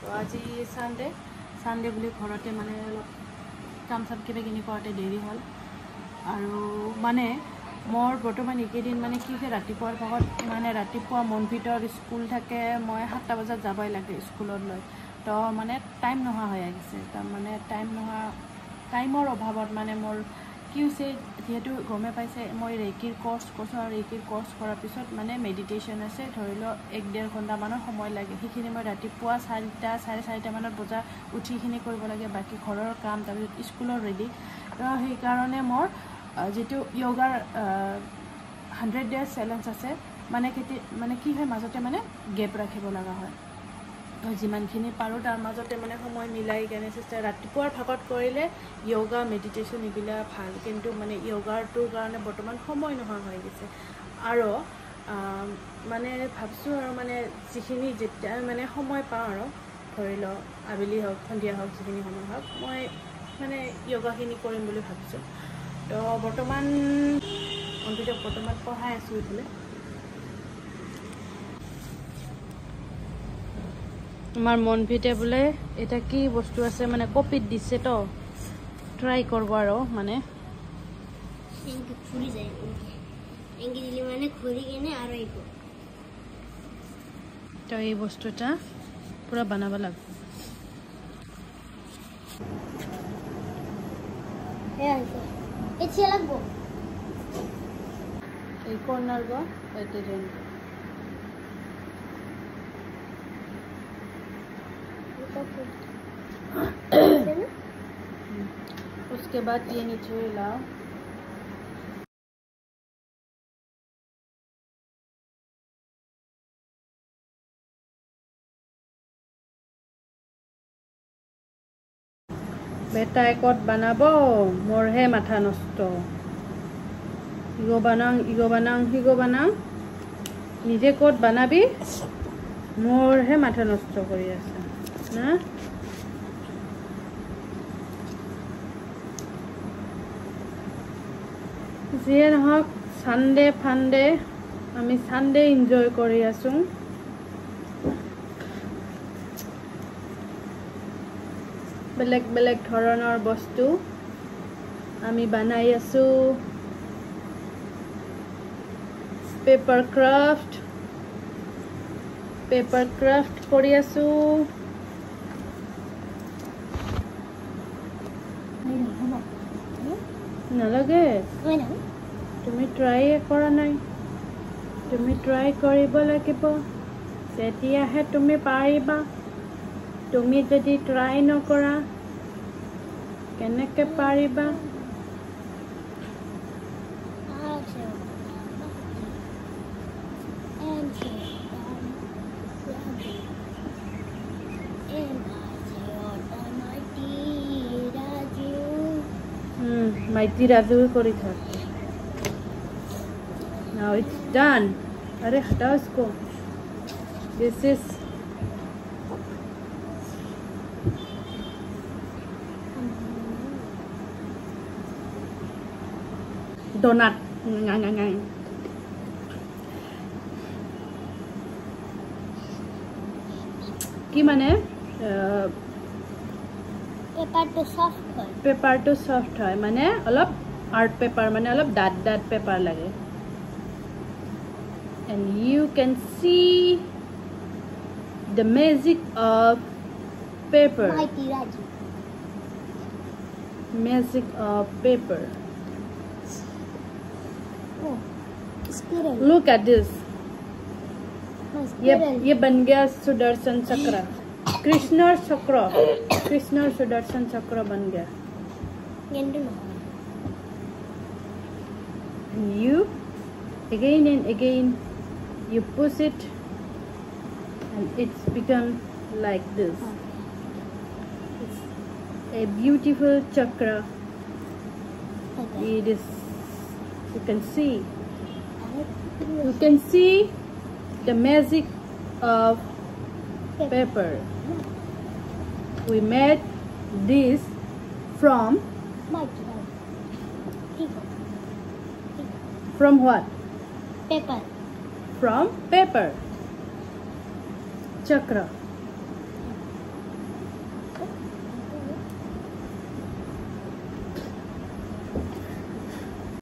তো আজি সানডে বুলি ঘৰতে মানে অলপ কাম চাম কিবাকিনি কৰোঁতে দেৰি হ'ল আৰু মানে মোৰ বৰ্তমান এইকেইদিন মানে কি হয় ৰাতিপুৱাৰ ভাগত মানে ৰাতিপুৱা মনভিতৰ স্কুল থাকে মই 7টা বজাত যাবই লাগে স্কুলত লৈ তো মানে টাইম নোহোৱা হৈ আহিছে তাৰমানে টাইমৰ অভাৱত মানে মোৰ কি হৈছে যিহেতু গমে পাইছে মই ৰেকিৰ কোৰ্ছ আৰু ৰেকিৰ কোৰ্ছ কৰাৰ পিছত মানে মেডিটেশ্যন আছে ধৰি লওক 1-1.5 ঘণ্টামানৰ সময় লাগে সেইখিনি মই ৰাতিপুৱা 4টা 4:30 মানত বজাত উঠিখিনি কৰিব লাগে বাকী ঘৰৰ কাম তাৰপিছত স্কুলৰ ৰেডি তো সেইকাৰণে মোৰ যেটো যোগাৰ 100 ডেজ চেলেঞ্জ আছে মানে কি হয় মাজতে মানে গেপ ৰাখিব লগা হয় যিমানখিনি পাৰোঁ তাৰ মাজতে মানে সময় মিলাই কেনে চেষ্টা ৰাতিপুৱাৰ ভাগত কৰিলে যোগা মেডিটেশ্যন এইবিলাক ভাল কিন্তু মানে যোগাৰটোৰ কাৰণে বৰ্তমান সময় নোহোৱা হৈ গৈছে আৰু মানে ভাবিছোঁ আৰু মানে যিখিনি যেতিয়া মানে সময় পাওঁ আৰু ধৰি লওক আবেলি হওক সন্ধিয়া হওক যিখিনি সময় হওক মই মানে যোগাখিনি কৰিম বুলি ভাবিছোঁ তো বৰ্তমান পঢ়াই আছোঁ এইফালে আমার মনভিতে বোলে এটা কি বস্তু আছে মানে কপিত দিছে তো ট্রাই করব আর মানে এঙ্কি ফুরি যায় এঙ্কি দিলে মানে ঘুরি কেনে আর আইব তো এই বস্তুটা পুরো বানাবা লাগবে এছে লাগবো এই কর্নার গো এতে দেন उसके बाद ये नीचे लाओ बेटा एकत बनाबो मोरहे माथा नष्ट इगो बानां निजे कत बनाबी मोरहे माथा नष्ट करि আছে ना যিয়ে নহওক সানডে ফানডে আমি সানডে এনজয় কৰি আছো বেলেগ বেলেগ ধৰণৰ বস্তু আমি বনাই আছো পেপাৰ ক্ৰাফ্ট কৰি আছো নালাগে তুমি ট্ৰাই কৰা নাই তুমি ট্ৰাই কৰিব লাগিব তেতিয়াহে তুমি পাৰিবা তুমি যদি ট্ৰাই নকৰা কেনেকৈ পাৰিবা Mighty Raju kori tha. Now it's done. अरे हटाओ इसको. This is donut. কি মানে पेपर तो सॉफ्ट है माने अलप आर्ट पेपर माने अलप डाट पेपर लगे and you can see the magic of paper magic of paper look at this ये बन गया सुदर्शन चक्र कृष्ण सुदर्शन चक्र बन गया and you again and again you push it and it's become like this it's a beautiful chakra it is you can see the magic of paper we made this from what? Paper. From paper. Chakra.